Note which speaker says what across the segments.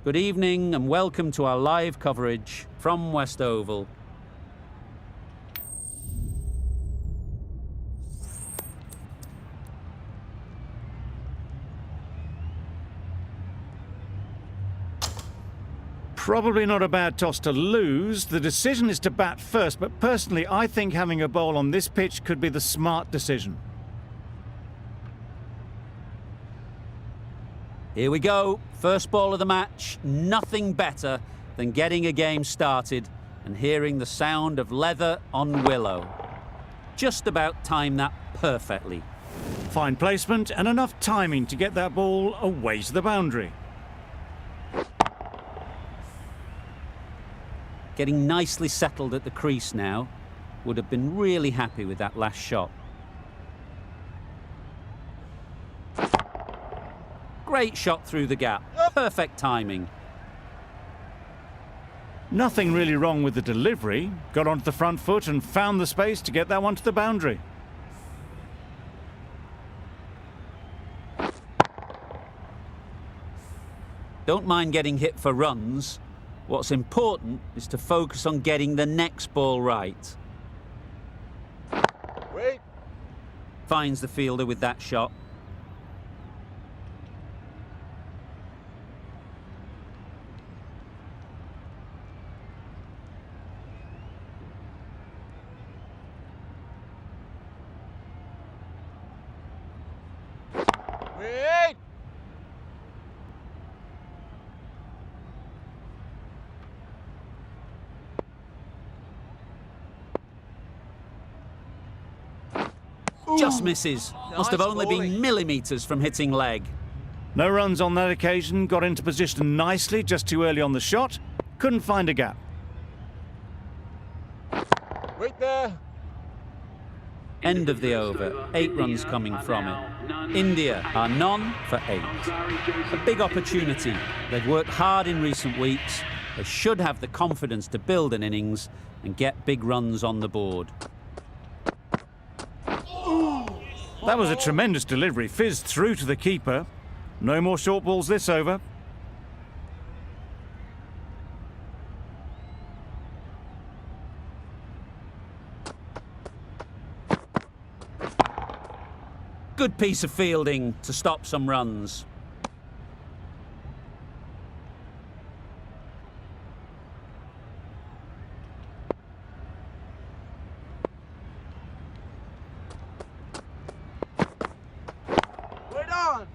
Speaker 1: Good evening and welcome to our live coverage from West Oval.
Speaker 2: Probably not a bad toss to lose. The decision is to bat first, but personally I think having a bowl on this pitch could be the smart decision.
Speaker 1: Here we go, first ball of the match. Nothing better than getting a game started and hearing the sound of leather on willow. Just about timed that perfectly.
Speaker 2: Fine placement and enough timing to get that ball away to the boundary.
Speaker 1: Getting nicely settled at the crease now. Would have been really happy with that last shot. Great shot through the gap. Perfect timing.
Speaker 2: Nothing really wrong with the delivery. Got onto the front foot and found the space to get that one to the boundary.
Speaker 1: Don't mind getting hit for runs. What's important is to focus on getting the next ball right.
Speaker 3: Wait.
Speaker 1: Finds the fielder with that shot.
Speaker 3: Wait.
Speaker 1: Just misses. Must have
Speaker 3: Nice
Speaker 1: only
Speaker 3: bowling.
Speaker 1: been millimetres from hitting leg.
Speaker 2: No runs on that occasion. Got into position nicely, just too early on the shot. Couldn't find a gap.
Speaker 3: Wait there.
Speaker 1: End of the over. 8 runs coming from it. India are none for 8. A big opportunity. They've worked hard in recent weeks. They should have the confidence to build an innings and get big runs on the board.
Speaker 2: That was a tremendous delivery. Fizzed through to the keeper. No more short balls this over.
Speaker 1: Good piece of fielding to stop some runs.
Speaker 3: Wait on.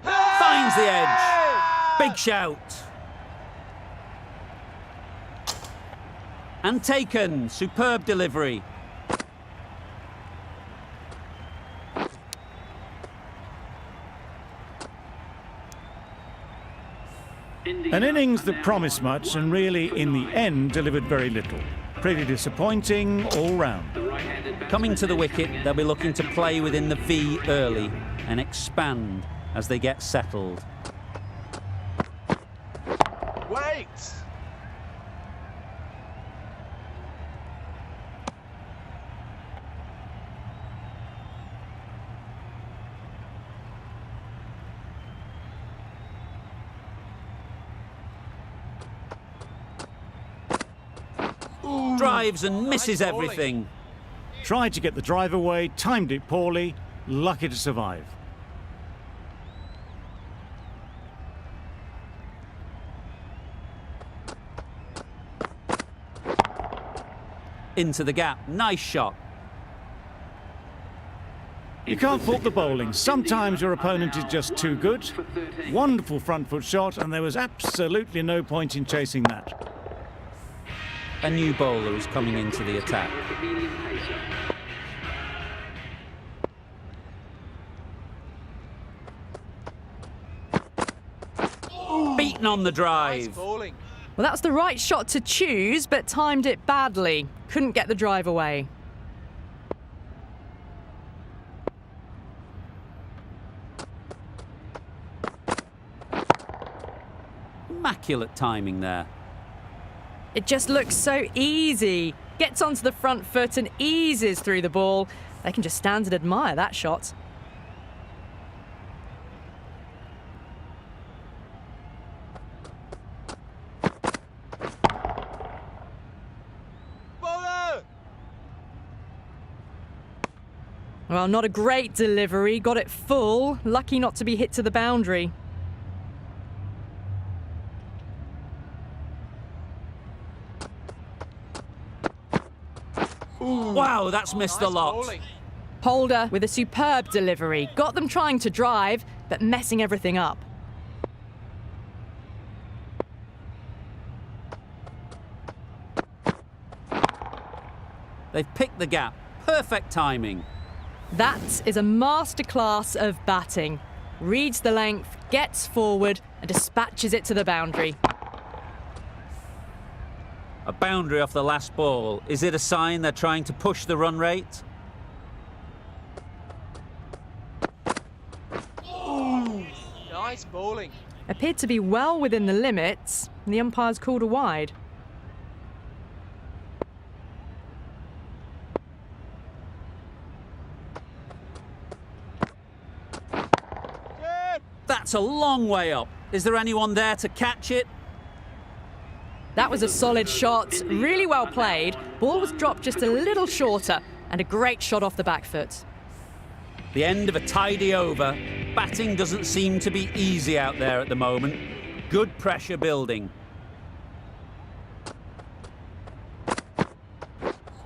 Speaker 1: Finds the edge. Big shout. And taken. Superb delivery.
Speaker 2: An innings that promised much and really, in the end, delivered very little. Pretty disappointing all round.
Speaker 1: Coming to the wicket, they'll be looking to play within the V early and expand as they get settled.
Speaker 3: Wait.
Speaker 1: Drives and misses
Speaker 3: Nice bowling.
Speaker 1: everything.
Speaker 2: Tried to get the drive away, timed it poorly, lucky to survive.
Speaker 1: Into the gap. Nice shot.
Speaker 2: You can't fault the bowling. Sometimes your opponent is just too good. Wonderful front foot shot, and there was absolutely no point in chasing that.
Speaker 1: A new bowler is coming into the attack. Beaten on the
Speaker 3: Nice
Speaker 1: drive.
Speaker 3: bowling.
Speaker 4: Well, that's the right shot to choose, but timed it badly. Couldn't get the drive away.
Speaker 1: immaculate timing there.
Speaker 4: It just looks so easy. Gets onto the front foot and eases through the ball. They can just stand and admire that shot.
Speaker 3: Bowler!
Speaker 4: Well, not a great delivery. Got it full. Lucky not to be hit to the boundary.
Speaker 1: Wow, that's missed a lot.
Speaker 3: Bowling.
Speaker 4: Holder with a superb delivery. Got them trying to drive, but messing everything up.
Speaker 1: They've picked the gap. Perfect timing.
Speaker 4: That is a masterclass of batting. Reads the length, gets forward, and dispatches it to the boundary.
Speaker 1: A boundary off the last ball. Is it a sign they're trying to push the run rate?
Speaker 3: Nice bowling.
Speaker 4: Appeared to be well within the limits. The umpire's called a wide.
Speaker 3: Good.
Speaker 1: That's a long way up. Is there anyone there to catch it?
Speaker 4: That was a solid shot, really well played. Ball was dropped just a little shorter, and a great shot off the back foot.
Speaker 1: The end of a tidy over. Batting doesn't seem to be easy out there at the moment. Good pressure building.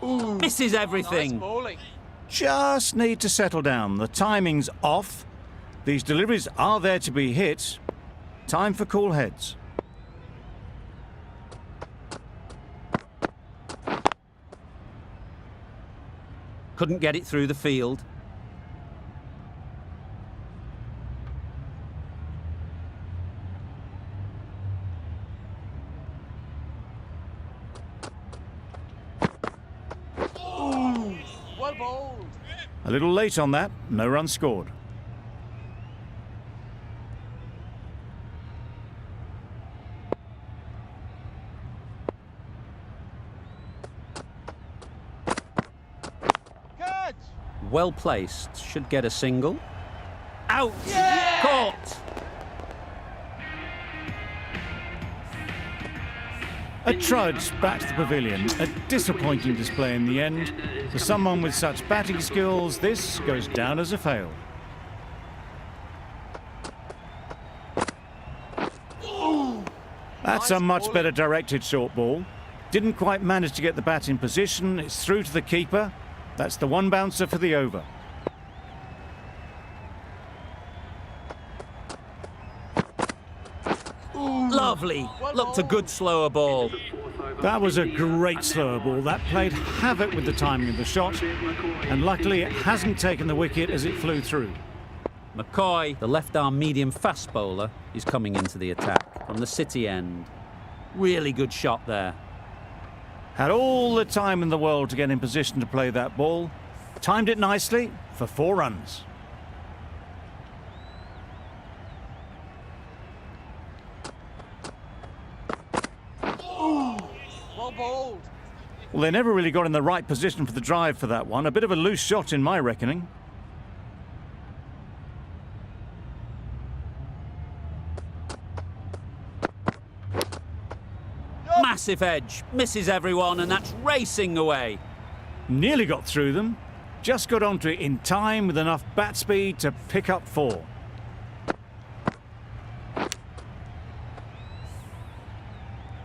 Speaker 1: Misses
Speaker 3: Nice
Speaker 1: everything.
Speaker 3: bowling.
Speaker 2: Just need to settle down. The timing's off. These deliveries are there to be hit. Time for cool heads.
Speaker 1: Couldn't get it through the field.
Speaker 3: Well bowled.
Speaker 2: A little late on that. No run scored.
Speaker 3: Catch.
Speaker 1: Well placed. Should get a single. Out! Caught!
Speaker 2: A trudge back to the pavilion. A disappointing display in the end. For someone with such batting skills, this goes down as a fail. That's a much better directed short ball. Didn't quite manage to get the bat in position. It's through to the keeper. That's the one bouncer for the over.
Speaker 1: Lovely. Looked a good slower ball.
Speaker 2: That was a great slower ball. That played havoc with the timing of the shot. And luckily it hasn't taken the wicket as it flew through.
Speaker 1: McCoy, the left-arm medium fast bowler, is coming into the attack from the City end. Really good shot there.
Speaker 2: Had all the time in the world to get in position to play that ball. Timed it nicely for 4 runs.
Speaker 3: Well bowled.
Speaker 2: Well, they never really got in the right position for the drive for that one. A bit of a loose shot in my reckoning.
Speaker 1: Massive edge. Misses everyone, and that's racing away.
Speaker 2: Nearly got through them. Just got onto it in time with enough bat speed to pick up 4.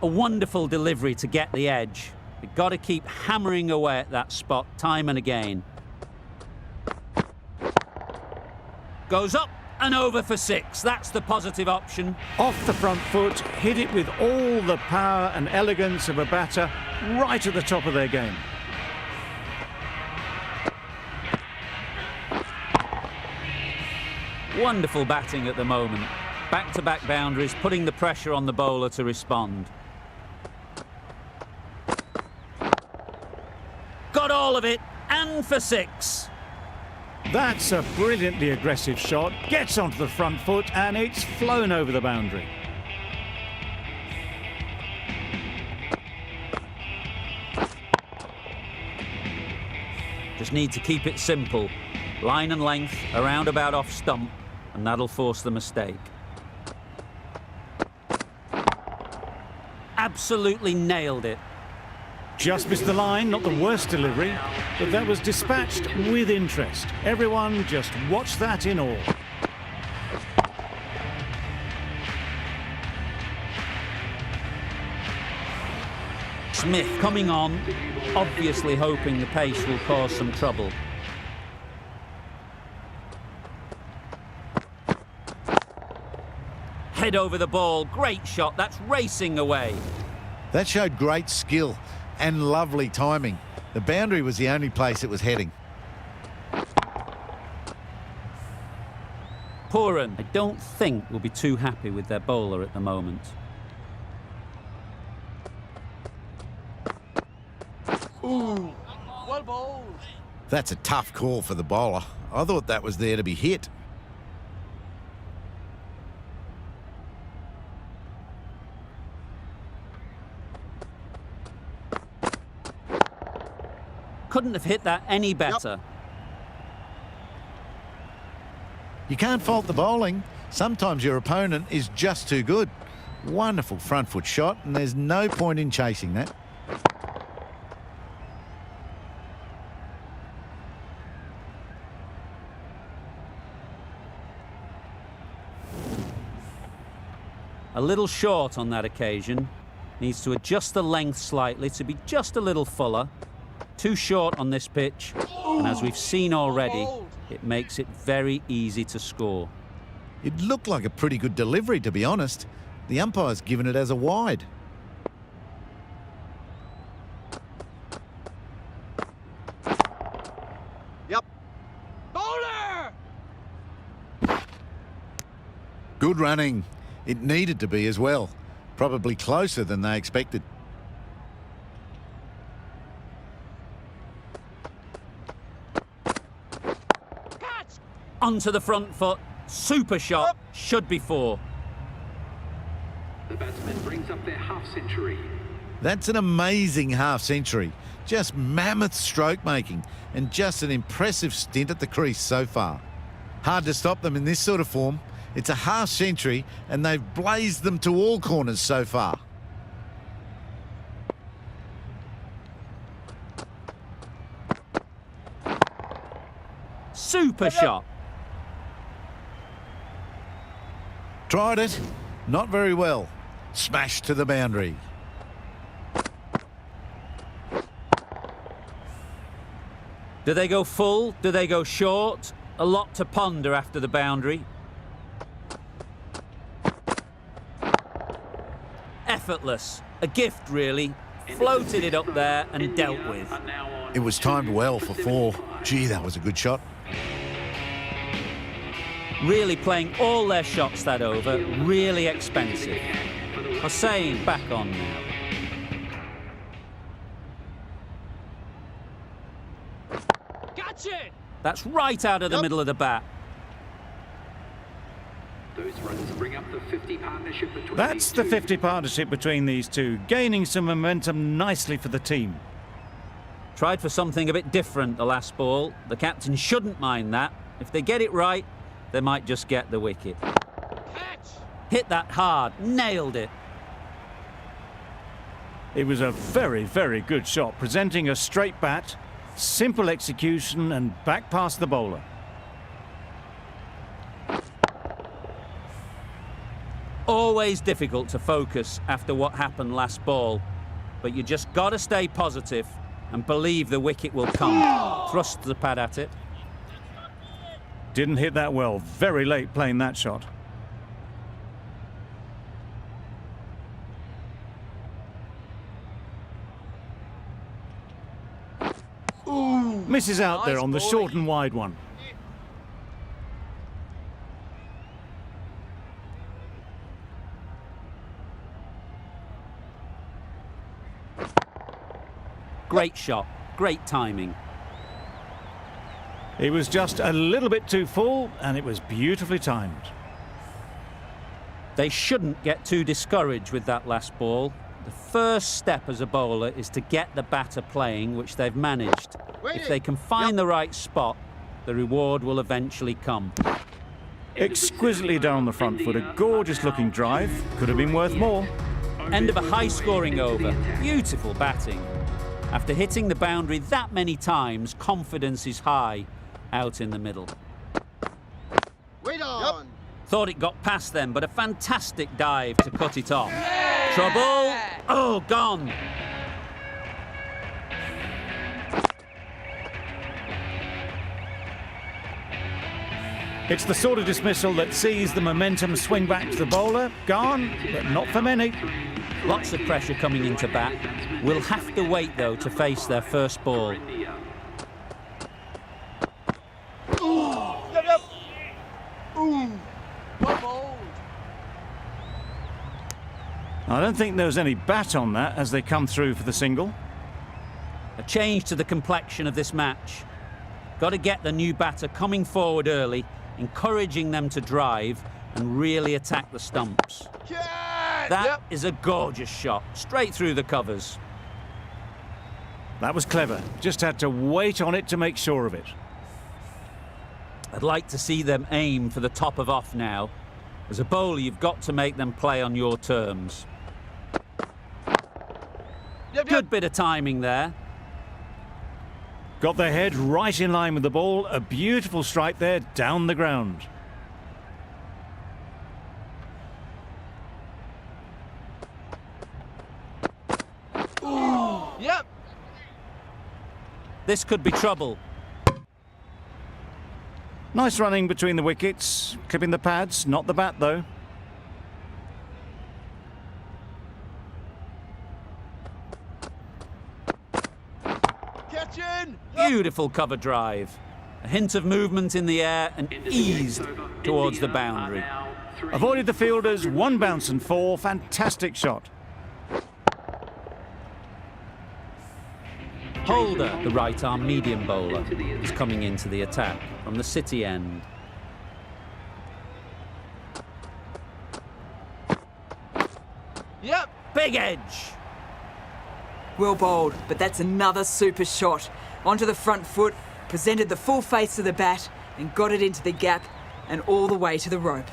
Speaker 1: A wonderful delivery to get the edge. You've got to keep hammering away at that spot time and again. Goes up and over for 6. That's the positive option.
Speaker 2: Off the front foot, hit it with all the power and elegance of a batter right at the top of their game.
Speaker 1: Wonderful batting at the moment. Back-to-back boundaries, putting the pressure on the bowler to respond. Got all of it, and for 6.
Speaker 2: That's a brilliantly aggressive shot. Gets onto the front foot and it's flown over the boundary.
Speaker 1: Just need to keep it simple. Line and length, around about off stump, and that'll force the mistake. Absolutely nailed it.
Speaker 2: Just missed the line, not the worst delivery, but that was dispatched with interest. Everyone just watched that in awe.
Speaker 1: Smith coming on, obviously hoping the pace will cause some trouble. Head over the ball, great shot, that's racing away.
Speaker 5: That showed great skill and lovely timing. The boundary was the only place it was heading.
Speaker 1: Pooran, I don't think, will be too happy with their bowler at the moment.
Speaker 3: Ooh, well bowled.
Speaker 5: That's a tough call for the bowler. I thought that was there to be hit.
Speaker 1: Couldn't have hit that any better.
Speaker 5: You can't fault the bowling. Sometimes your opponent is just too good. Wonderful front foot shot, and there's no point in chasing that.
Speaker 1: A little short on that occasion. Needs to adjust the length slightly to be just a little fuller. Too short on this pitch, and as we've seen already, it makes it very easy to score.
Speaker 5: It looked like a pretty good delivery, to be honest. The umpire's given it as a wide.
Speaker 3: Yep. Bowler!
Speaker 5: Good running. It needed to be as well. Probably closer than they expected.
Speaker 3: Catch!
Speaker 1: Onto the front foot, super shot, should be four.
Speaker 6: The batsman brings up their half-century.
Speaker 5: That's an amazing half-century. Just mammoth stroke making and just an impressive stint at the crease so far. Hard to stop them in this sort of form. It's a half-century and they've blazed them to all corners so far.
Speaker 1: Super shot.
Speaker 5: Tried it. Not very well. Smashed to the boundary.
Speaker 1: Do they go full? Do they go short? A lot to ponder after the boundary. Effortless. A gift, really. Floated it up there and dealt with.
Speaker 5: It was timed well for four. Gee, that was a good shot.
Speaker 1: Really playing all their shots that over. Really expensive. Hossain back on now.
Speaker 3: Catch it!
Speaker 1: That's right out of the middle of the bat.
Speaker 6: Those runs bring up the 50 partnership between
Speaker 2: That's
Speaker 6: these
Speaker 2: the
Speaker 6: two.
Speaker 2: 50 partnership between these two, gaining some momentum nicely for the team.
Speaker 1: Tried for something a bit different the last ball. The captain shouldn't mind that. If they get it right, they might just get the wicket.
Speaker 3: Catch!
Speaker 1: Hit that hard, nailed it.
Speaker 2: It was a very, very good shot, presenting a straight bat, simple execution and back past the bowler.
Speaker 1: Always difficult to focus after what happened last ball, but you just got to stay positive and believe the wicket will come. Thrust the pad at it.
Speaker 2: Didn't hit that well, very late playing that shot. Misses out there
Speaker 3: nice
Speaker 2: on the
Speaker 3: bowling.
Speaker 2: short and wide one.
Speaker 1: Great shot, great timing.
Speaker 2: It was just a little bit too full and it was beautifully timed.
Speaker 1: They shouldn't get too discouraged with that last ball. The first step as a bowler is to get the batter playing, which they've managed. If they can find the right spot, the reward will eventually come.
Speaker 2: Exquisitely down the front foot, a gorgeous looking drive. Could have been worth more.
Speaker 1: End of a high-scoring over. Beautiful batting. After hitting the boundary that many times, confidence is high out in the middle.
Speaker 7: Wait on.
Speaker 1: Thought it got past them, but a fantastic dive to cut it off. Trouble. Oh, gone.
Speaker 2: It's the sort of dismissal that sees the momentum swing back to the bowler. Gone, but not for many.
Speaker 1: Lots of pressure coming into bat. We'll have to wait, though, to face their first ball.
Speaker 7: Yep. Ooh. Well bowled.
Speaker 2: I don't think there was any bat on that as they come through for the single.
Speaker 1: A change to the complexion of this match. Got to get the new batter coming forward early, encouraging them to drive and really attack the stumps. That is a gorgeous shot, straight through the covers.
Speaker 2: That was clever. Just had to wait on it to make sure of it.
Speaker 1: I'd like to see them aim for the top of off now. As a bowler, you've got to make them play on your terms. Good bit of timing there.
Speaker 2: Got their head right in line with the ball. A beautiful strike there down the ground.
Speaker 7: Yep.
Speaker 1: This could be trouble.
Speaker 2: Nice running between the wickets. Clipping the pads, not the bat though.
Speaker 7: Catching.
Speaker 1: Beautiful cover drive. A hint of movement in the air and eased towards the boundary.
Speaker 2: Avoided the fielders, one bounce and four. Fantastic shot.
Speaker 1: Holder, the right-arm medium bowler, is coming into the attack from the City end.
Speaker 7: Yep.
Speaker 1: Big edge.
Speaker 8: Well bowled, but that's another super shot. Onto the front foot, presented the full face of the bat and got it into the gap and all the way to the rope.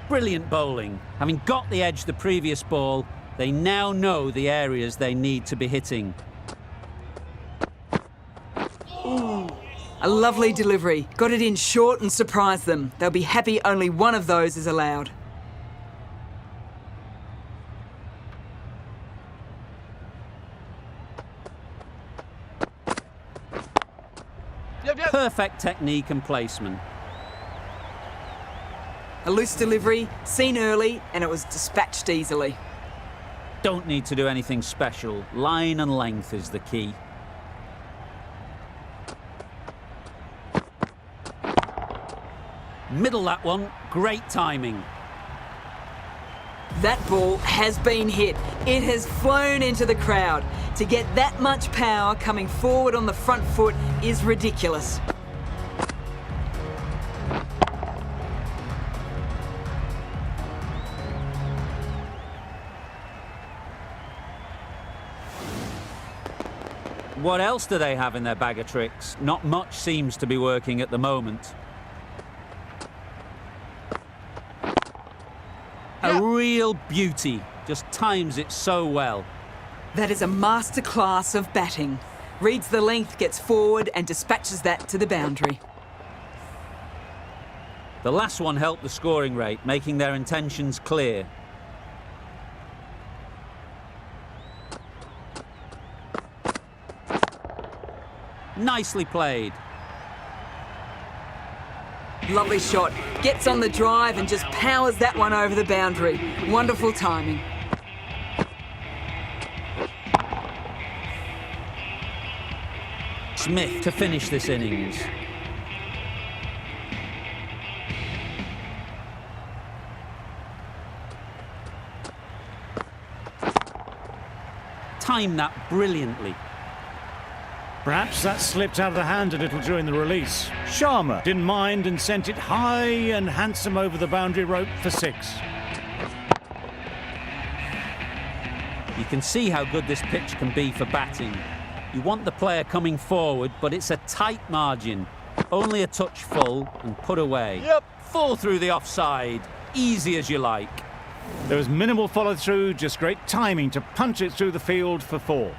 Speaker 1: Brilliant bowling. Having got the edge the previous ball, they now know the areas they need to be hitting.
Speaker 8: A lovely delivery. Got it in short and surprised them. They'll be happy only one of those is allowed.
Speaker 7: Yep.
Speaker 1: Perfect technique and placement.
Speaker 8: A loose delivery, seen early, and it was dispatched easily.
Speaker 1: Don't need to do anything special. Line and length is the key. Middle that one. Great timing.
Speaker 8: That ball has been hit. It has flown into the crowd. To get that much power coming forward on the front foot is ridiculous.
Speaker 1: What else do they have in their bag of tricks? Not much seems to be working at the moment. A real beauty. Just times it so well.
Speaker 8: That is a masterclass of batting. Reads the length, gets forward and dispatches that to the boundary.
Speaker 1: The last one helped the scoring rate, making their intentions clear. Nicely played.
Speaker 8: Lovely shot. Gets on the drive and just powers that one over the boundary. Wonderful timing.
Speaker 1: Smith to finish this innings. Timed that brilliantly.
Speaker 2: Perhaps that slipped out of the hand a little during the release. Sharma didn't mind and sent it high and handsome over the boundary rope for 6.
Speaker 1: You can see how good this pitch can be for batting. You want the player coming forward, but it's a tight margin. Only a touch full and put away.
Speaker 7: Yep.
Speaker 1: Full through the offside. Easy as you like.
Speaker 2: There was minimal follow-through, just great timing to punch it through the field for 4.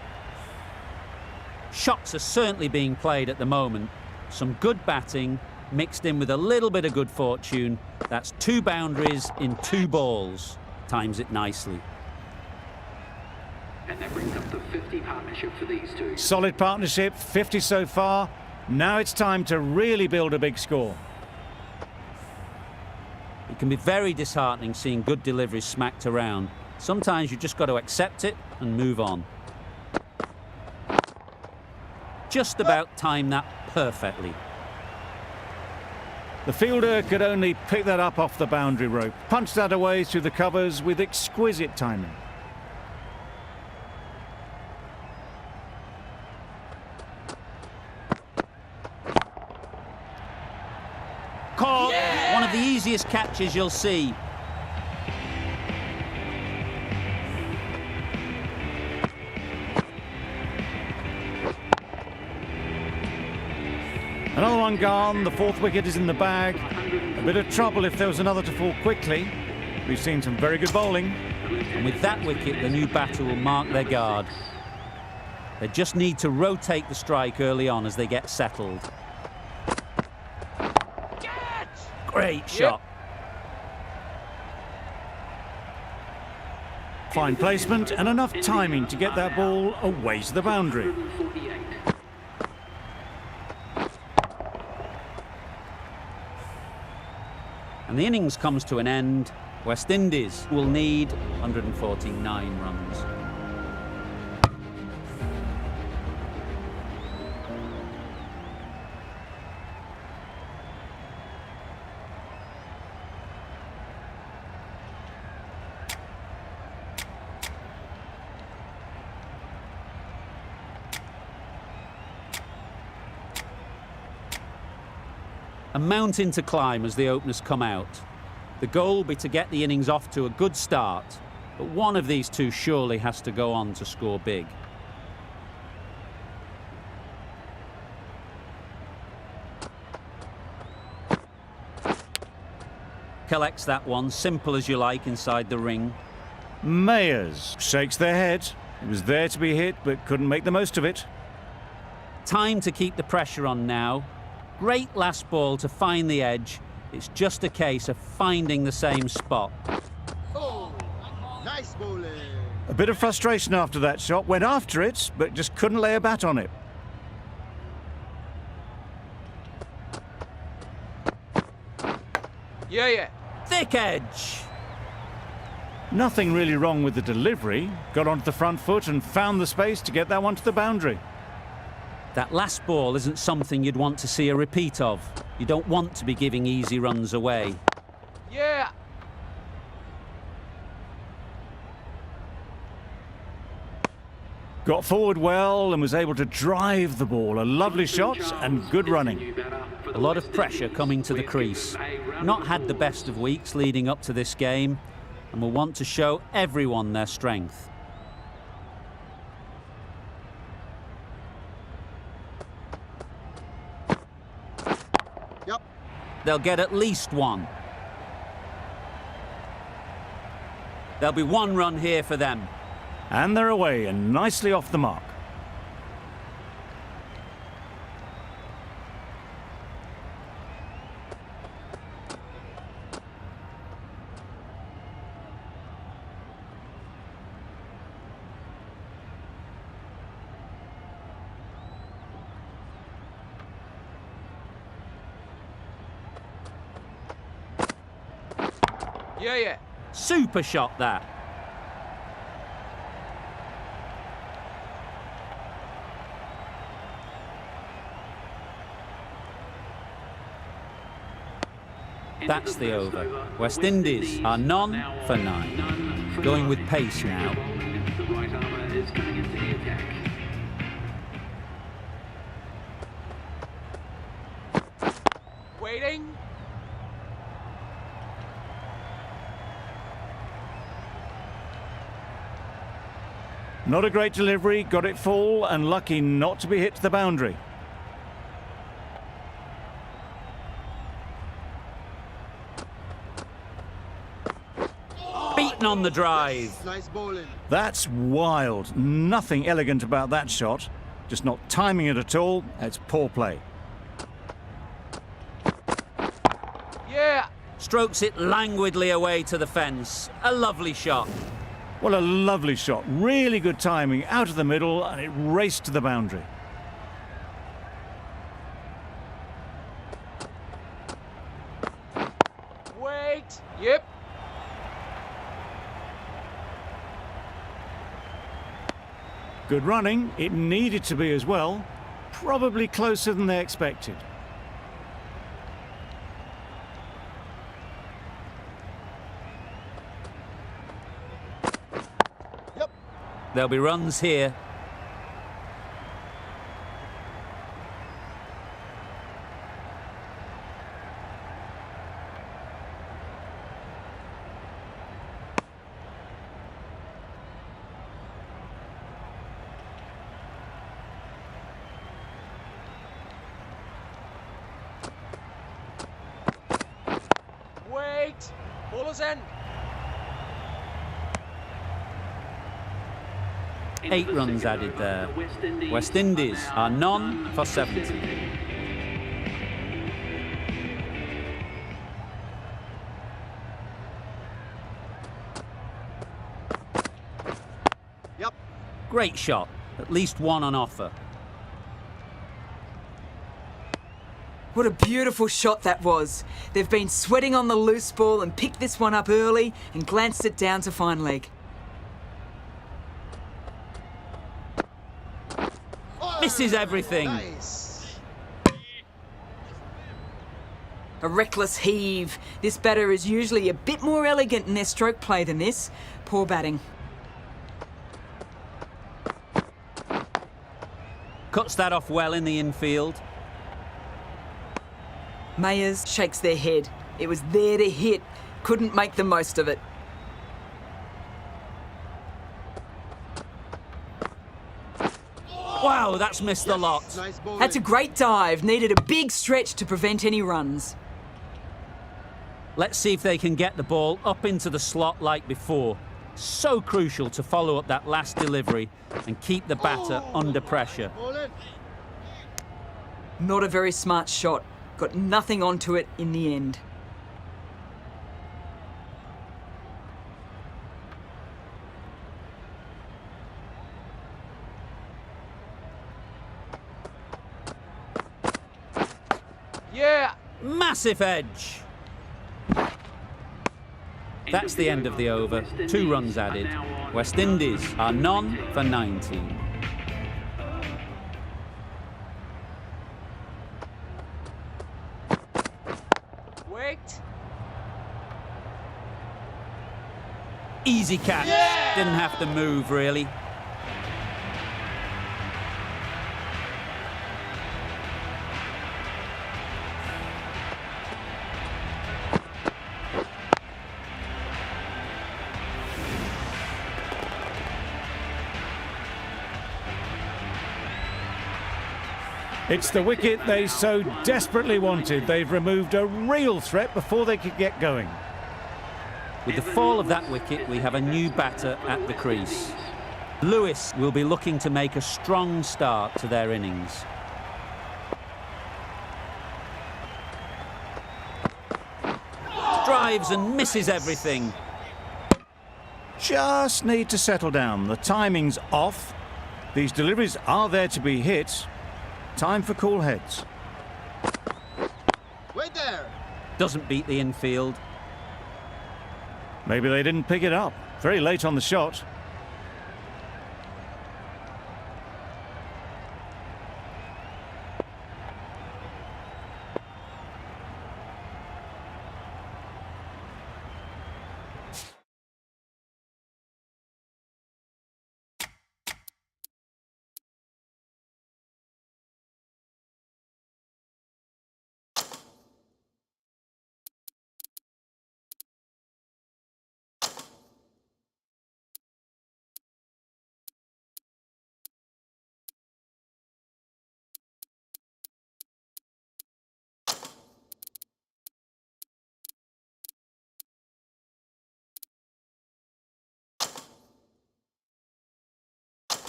Speaker 1: Shots are certainly being played at the moment. Some good batting mixed in with a little bit of good fortune. That's 2 boundaries in 2 balls. Times it nicely.
Speaker 6: And that brings up the 50 partnership for these two.
Speaker 2: Solid partnership, 50 so far. Now it's time to really build a big score.
Speaker 1: It can be very disheartening seeing good deliveries smacked around. Sometimes you just got to accept it and move on. Just about timed that perfectly.
Speaker 2: The fielder could only pick that up off the boundary rope, punch that away through the covers with exquisite timing.
Speaker 1: Caught! One of the easiest catches you'll see.
Speaker 2: Another one gone, the 4th wicket is in the bag. A bit of trouble if there was another to fall quickly. We've seen some very good bowling.
Speaker 1: And with that wicket, the new batter will mark their guard. They just need to rotate the strike early on as they get settled. Great shot.
Speaker 2: Fine placement and enough timing to get that ball away to the boundary.
Speaker 6: 148.
Speaker 1: And the innings comes to an end. West Indies will need 149 runs. A mountain to climb as the openers come out. The goal will be to get the innings off to a good start, but one of these two surely has to go on to score big. Collects that one, simple as you like, inside the ring.
Speaker 2: Mayers shakes their head. It was there to be hit, but couldn't make the most of it.
Speaker 1: Time to keep the pressure on now. Great last ball to find the edge. It's just a case of finding the same spot.
Speaker 7: Oh, nice bowling.
Speaker 2: A bit of frustration after that shot. Went after it, but just couldn't lay a bat on it.
Speaker 3: Yeah.
Speaker 1: Thick edge.
Speaker 2: Nothing really wrong with the delivery. Got onto the front foot and found the space to get that one to the boundary.
Speaker 1: That last ball isn't something you'd want to see a repeat of. You don't want to be giving easy runs away.
Speaker 3: Yeah.
Speaker 2: Got forward well and was able to drive the ball. A lovely shot and good running.
Speaker 1: A lot of pressure coming to the crease. Not had the best of weeks leading up to this game and will want to show everyone their strength.
Speaker 7: Yep.
Speaker 1: They'll get at least one. There'll be 1 run here for them.
Speaker 2: And they're away and nicely off the mark.
Speaker 3: Yeah.
Speaker 1: Super shot that. That's the over. West Indies are none for 9. Going with pace now.
Speaker 6: The right armour is coming into the attack.
Speaker 2: Not a great delivery, got it full and lucky not to be hit to the boundary.
Speaker 1: Beaten on the drive.
Speaker 7: Nice bowling.
Speaker 2: That's wild. Nothing elegant about that shot. Just not timing it at all. It's poor play.
Speaker 3: Yeah.
Speaker 1: Strokes it languidly away to the fence. A lovely shot.
Speaker 2: Well, a lovely shot. Really good timing. Out of the middle and it raced to the boundary.
Speaker 3: Wait. Yep.
Speaker 2: Good running. It needed to be as well. Probably closer than they expected.
Speaker 7: Yep.
Speaker 1: There'll be runs here.
Speaker 3: Wait. Bowler's end.
Speaker 1: 8 runs added there. West Indies are none for 70.
Speaker 7: Yep.
Speaker 1: Great shot. At least one on offer.
Speaker 8: What a beautiful shot that was. They've been sweating on the loose ball and picked this one up early and glanced it down to fine leg.
Speaker 1: Misses everything.
Speaker 7: Nice.
Speaker 8: A reckless heave. This batter is usually a bit more elegant in their stroke play than this. Poor batting.
Speaker 1: Cuts that off well in the infield.
Speaker 8: Mayers shakes their head. It was there to hit. Couldn't make the most of it.
Speaker 1: Wow, that's missed the lot.
Speaker 7: Nice bowling.
Speaker 8: That's a great dive. Needed a big stretch to prevent any runs.
Speaker 1: Let's see if they can get the ball up into the slot like before. So crucial to follow up that last delivery and keep the batter under pressure.
Speaker 7: Bowling.
Speaker 8: Not a very smart shot. Got nothing onto it in the end.
Speaker 3: Yeah.
Speaker 1: Massive edge. That's the end of the over. 2 runs added. West Indies are none for 19.
Speaker 3: Wait.
Speaker 1: Easy catch. Didn't have to move, really.
Speaker 2: It's the wicket they so desperately wanted. They've removed a real threat before they could get going.
Speaker 1: With the fall of that wicket, we have a new batter at the crease. Lewis will be looking to make a strong start to their innings. Drives and misses everything.
Speaker 2: Just need to settle down. The timing's off. These deliveries are there to be hit. Time for cool heads.
Speaker 7: Wait there.
Speaker 1: Doesn't beat the infield.
Speaker 2: Maybe they didn't pick it up. Very late on the shot.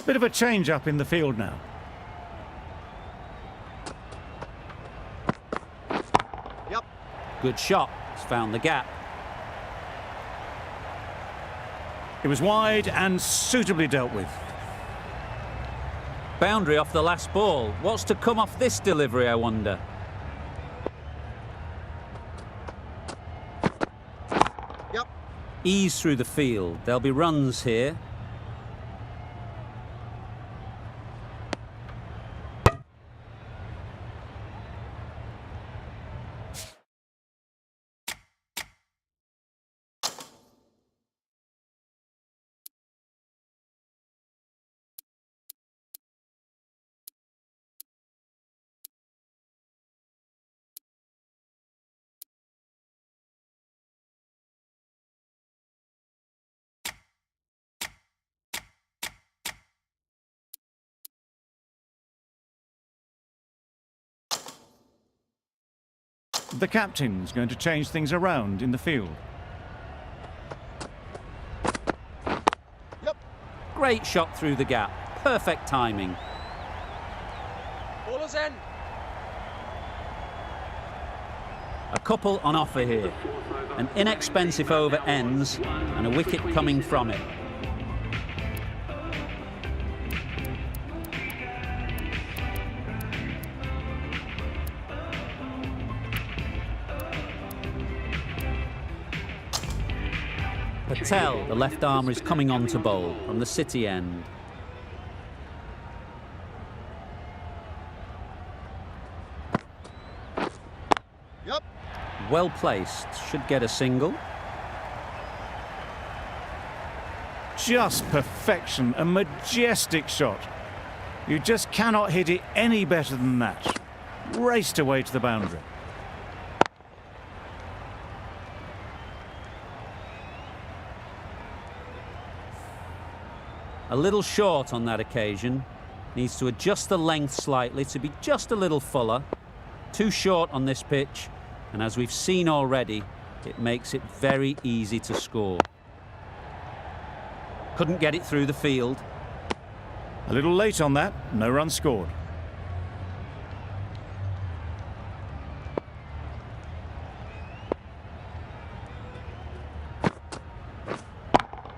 Speaker 2: Bit of a change up in the field now.
Speaker 7: Yep.
Speaker 1: Good shot. It's found the gap.
Speaker 2: It was wide and suitably dealt with.
Speaker 1: Boundary off the last ball. What's to come off this delivery, I wonder?
Speaker 7: Yep.
Speaker 1: Ease through the field. There'll be runs here.
Speaker 2: The captain's going to change things around in the field.
Speaker 7: Yep.
Speaker 1: Great shot through the gap. Perfect timing.
Speaker 3: Ballers end.
Speaker 1: A couple on offer here. An inexpensive over ends and a wicket coming from it. Patel, the left armer, is coming on to bowl from the City end.
Speaker 7: Yep.
Speaker 1: Well placed, should get a single.
Speaker 2: Just perfection, a majestic shot. You just cannot hit it any better than that. Raced away to the boundary.
Speaker 1: A little short on that occasion. Needs to adjust the length slightly to be just a little fuller. Too short on this pitch, and as we've seen already, it makes it very easy to score. Couldn't get it through the field.
Speaker 2: A little late on that, no run scored.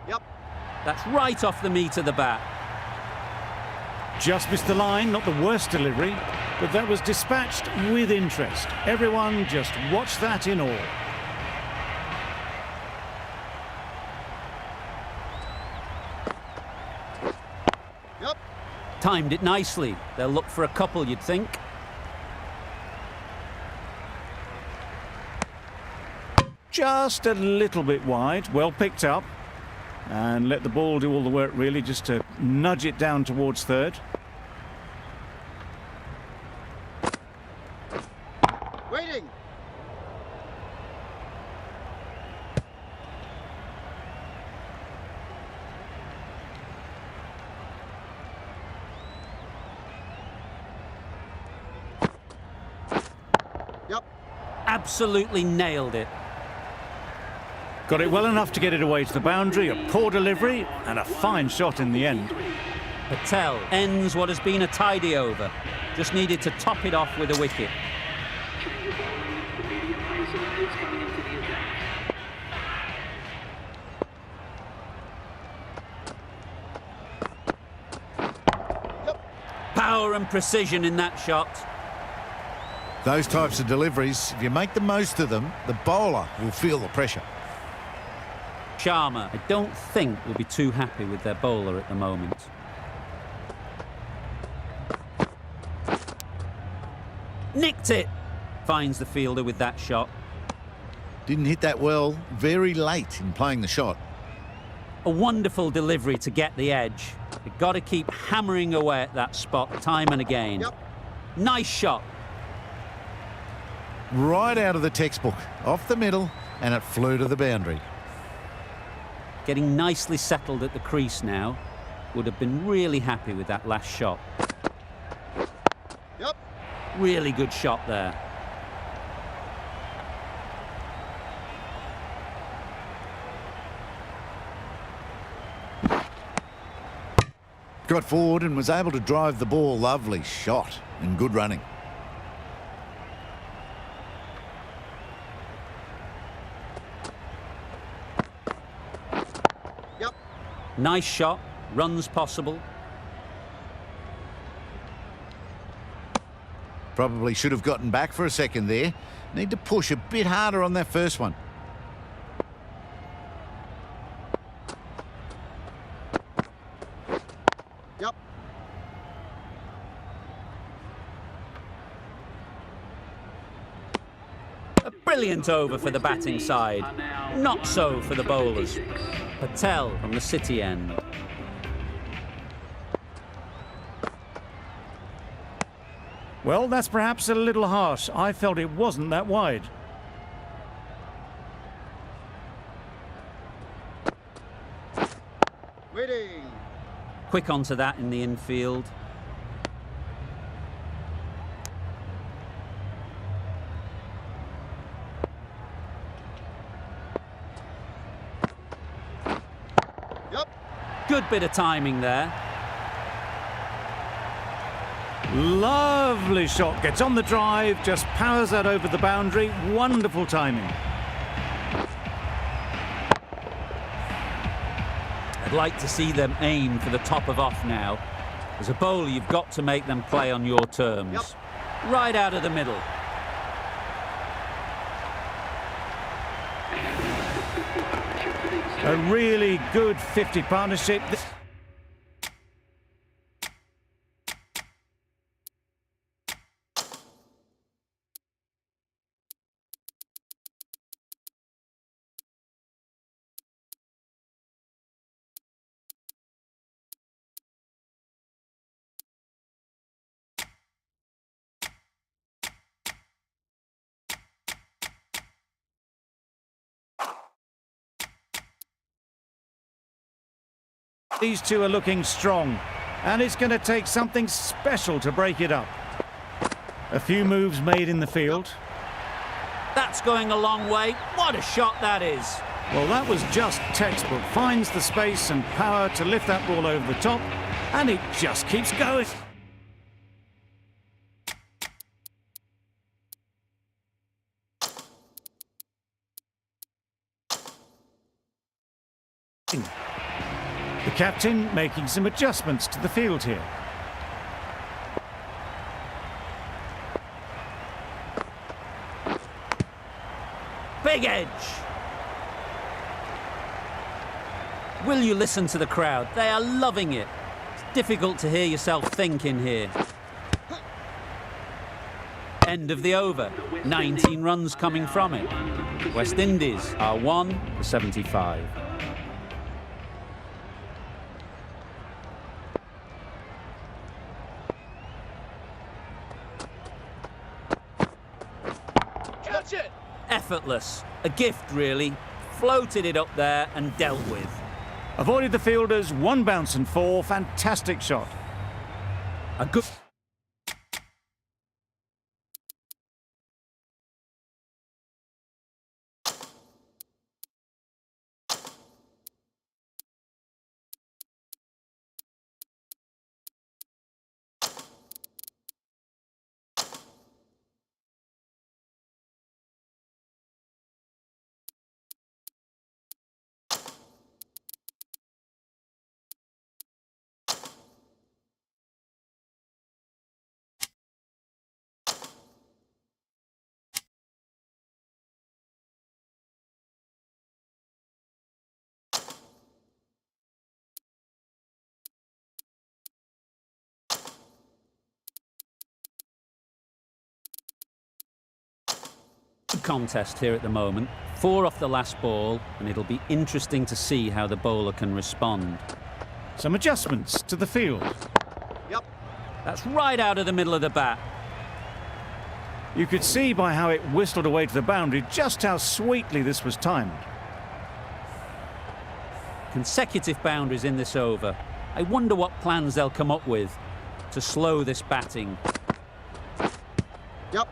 Speaker 7: Yep.
Speaker 1: That's right off the meat of the bat.
Speaker 2: Just missed the line, not the worst delivery, but that was dispatched with interest. Everyone just watched that in awe.
Speaker 7: Yep.
Speaker 1: Timed it nicely. They'll look for a couple, you'd think.
Speaker 2: Just a little bit wide, well picked up. And let the ball do all the work really, just to nudge it down towards third.
Speaker 7: Waiting. Yep.
Speaker 1: Absolutely nailed it.
Speaker 2: Got it well enough to get it away to the boundary, a poor delivery and a fine shot in the end.
Speaker 1: Patel ends what has been a tidy over. Just needed to top it off with a wicket.
Speaker 6: Change of bowling. The medium pacer is coming into the attack.
Speaker 1: Power and precision in that shot.
Speaker 5: Those types of deliveries, if you make the most of them, the bowler will feel the pressure.
Speaker 1: Sharma, I don't think, will be too happy with their bowler at the moment. Nicked it! Finds the fielder with that shot.
Speaker 5: Didn't hit that well, very late in playing the shot.
Speaker 1: A wonderful delivery to get the edge. You've got to keep hammering away at that spot time and again.
Speaker 7: Yep.
Speaker 1: Nice shot.
Speaker 5: Right out of the textbook, off the middle, and it flew to the boundary.
Speaker 1: Getting nicely settled at the crease now. Would have been really happy with that last shot.
Speaker 7: Yep.
Speaker 1: Really good shot there.
Speaker 5: got forward and was able to drive the ball. Lovely shot and good running.
Speaker 7: Yep.
Speaker 1: Nice shot, runs possible.
Speaker 5: Probably should have gotten back for a second there. Need to push a bit harder on that first one.
Speaker 7: Yep.
Speaker 1: A brilliant over for the batting side. Not so for the bowlers. Patel from the City end.
Speaker 2: Well, that's perhaps a little harsh. I felt it wasn't that wide.
Speaker 7: Waiting.
Speaker 1: Quick onto that in the infield.
Speaker 7: Yep.
Speaker 1: Good bit of timing there.
Speaker 2: Lovely shot. Gets on the drive, just powers that over the boundary. Wonderful timing.
Speaker 1: I'd like to see them aim for the top of off now. As a bowler, you've got to make them play on your terms.
Speaker 7: Yep.
Speaker 1: Right out of the middle.
Speaker 2: A really good 50 partnership. These two are looking strong, and it's going to take something special to break it up. A few moves made in the field.
Speaker 1: That's going a long way. What a shot that is.
Speaker 2: Well, that was just textbook. Finds the space and power to lift that ball over the top, and it just keeps going. The captain making some adjustments to the field here.
Speaker 1: Big edge. Will you listen to the crowd? They are loving it. It's difficult to hear yourself think in here. End of the over. 19 runs coming from it. West Indies are 1 for 75.
Speaker 3: Catch it!
Speaker 1: Effortless. A gift, really. Floated it up there and dealt with.
Speaker 2: Avoided the fielders, one bounce and four. Fantastic shot.
Speaker 1: A good... contest here at the moment. 4 off the last ball, and it'll be interesting to see how the bowler can respond.
Speaker 2: Some adjustments to the field.
Speaker 7: Yep.
Speaker 1: That's right out of the middle of the bat.
Speaker 2: You could see by how it whistled away to the boundary just how sweetly this was timed.
Speaker 1: Consecutive boundaries in this over. I wonder what plans they'll come up with to slow this batting.
Speaker 7: Yep.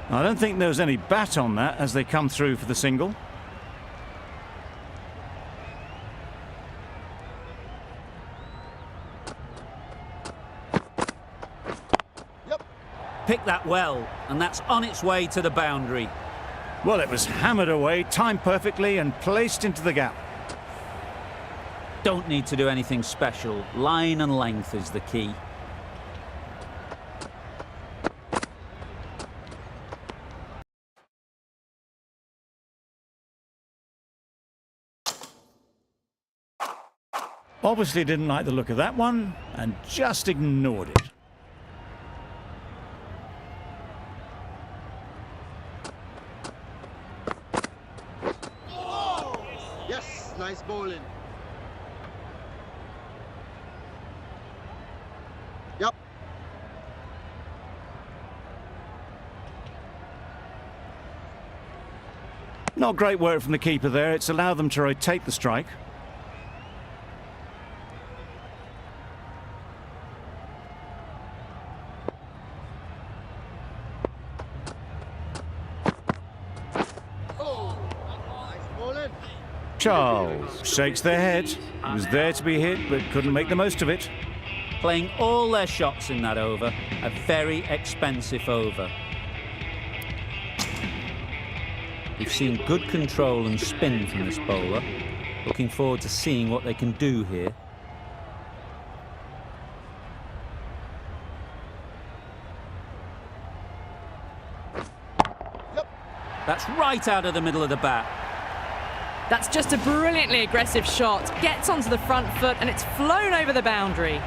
Speaker 2: I don't think there was any bat on that as they come through for the single.
Speaker 7: Yep.
Speaker 1: Pick that well, and that's on its way to the boundary.
Speaker 2: Well, it was hammered away, timed perfectly and placed into the gap.
Speaker 1: Don't need to do anything special. Line and length is the key.
Speaker 2: Obviously didn't like the look of that one and just ignored it.
Speaker 7: Yes, nice bowling. Yep.
Speaker 2: Not great work from the keeper there. It's allowed them to rotate the strike.
Speaker 7: Nice bowling.
Speaker 2: Charles shakes their head. He was there to be hit, but couldn't make the most of it.
Speaker 1: Playing all their shots in that over. A very expensive over. We've seen good control and spin from this bowler. Looking forward to seeing what they can do here.
Speaker 7: Yep.
Speaker 1: That's right out of the middle of the bat.
Speaker 4: That's just a brilliantly aggressive shot. Gets onto the front foot and it's flown over the boundary.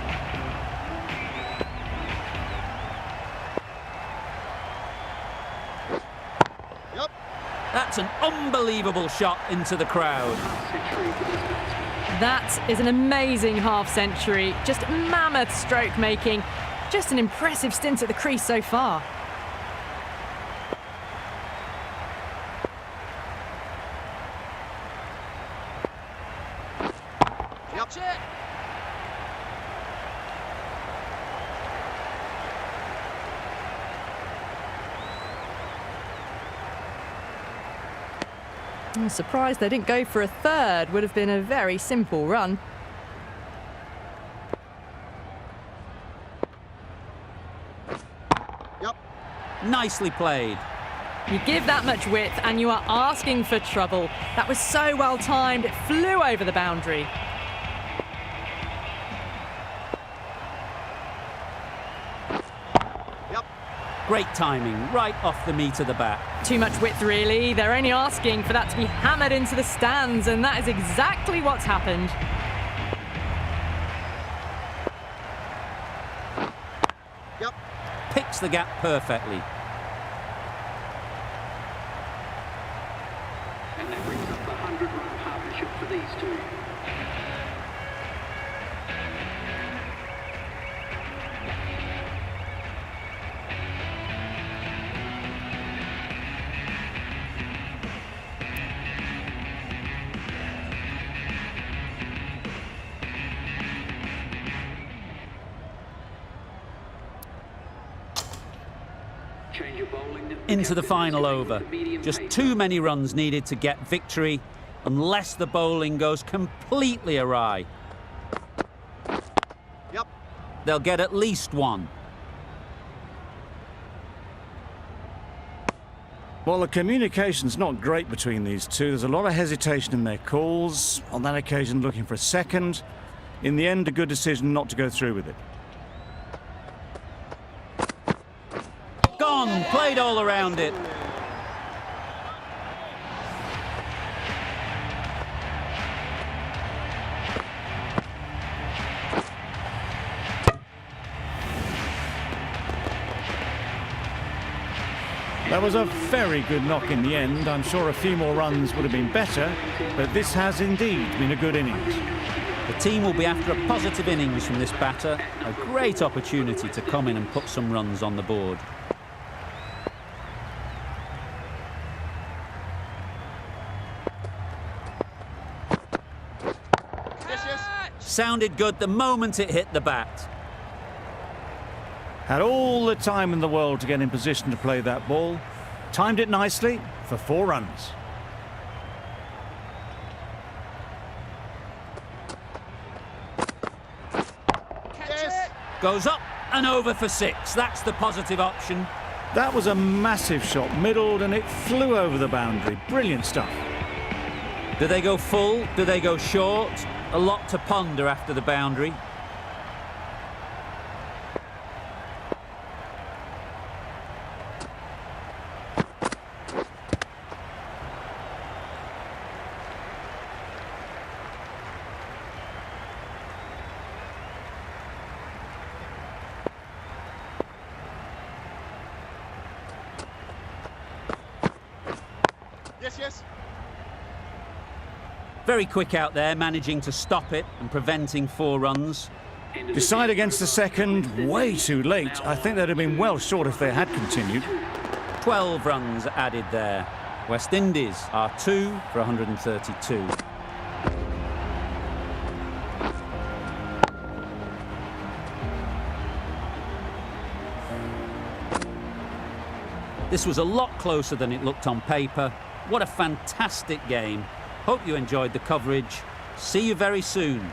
Speaker 7: Yep.
Speaker 1: That's an unbelievable shot into the crowd.
Speaker 6: Century for this batsman.
Speaker 4: That is an amazing half-century. Just mammoth stroke making. Just an impressive stint at the crease so far.
Speaker 3: Catch it.
Speaker 4: I'm surprised they didn't go for a third. Would have been a very simple run.
Speaker 7: Yep.
Speaker 1: Nicely played.
Speaker 4: You give that much width and you are asking for trouble. That was so well timed, it flew over the boundary.
Speaker 7: Yep.
Speaker 1: Great timing, right off the meat of the bat.
Speaker 4: Too much width really. They're only asking for that to be hammered into the stands, and that is exactly what's happened.
Speaker 7: Yep.
Speaker 1: Picks the gap perfectly.
Speaker 6: And that brings up the 100-run partnership for these two. Change your bowling.
Speaker 1: Into the final over. Just too many runs needed to get victory, unless the bowling goes completely awry.
Speaker 7: Yep.
Speaker 1: They'll get at least one.
Speaker 2: Well, the communication's not great between these two. There's a lot of hesitation in their calls. On that occasion, looking for a second. In the end, a good decision not to go through with it.
Speaker 1: Gone, played all around it.
Speaker 2: That was a very good knock in the end. I'm sure a few more runs would have been better, but this has indeed been a good innings.
Speaker 1: The team will be after a positive innings from this batter. A great opportunity to come in and put some runs on the board. Sounded good the moment it hit the bat.
Speaker 2: Had all the time in the world to get in position to play that ball. Timed it nicely for 4 runs.
Speaker 3: Catch
Speaker 7: Yes.
Speaker 3: it.
Speaker 1: Goes up and over for 6. That's the positive option.
Speaker 2: That was a massive shot, middled, and it flew over the boundary. Brilliant stuff.
Speaker 1: Do they go full? Do they go short? A lot to ponder after the boundary.
Speaker 7: Yes, yes.
Speaker 1: Very quick out there, managing to stop it and preventing 4 runs.
Speaker 2: Decide against the second, way too late. I think they'd have been well short if they had continued.
Speaker 1: 12 runs added there. West Indies are 2 for 132. This was a lot closer than it looked on paper. What a fantastic game. Hope you enjoyed the coverage. See you very soon.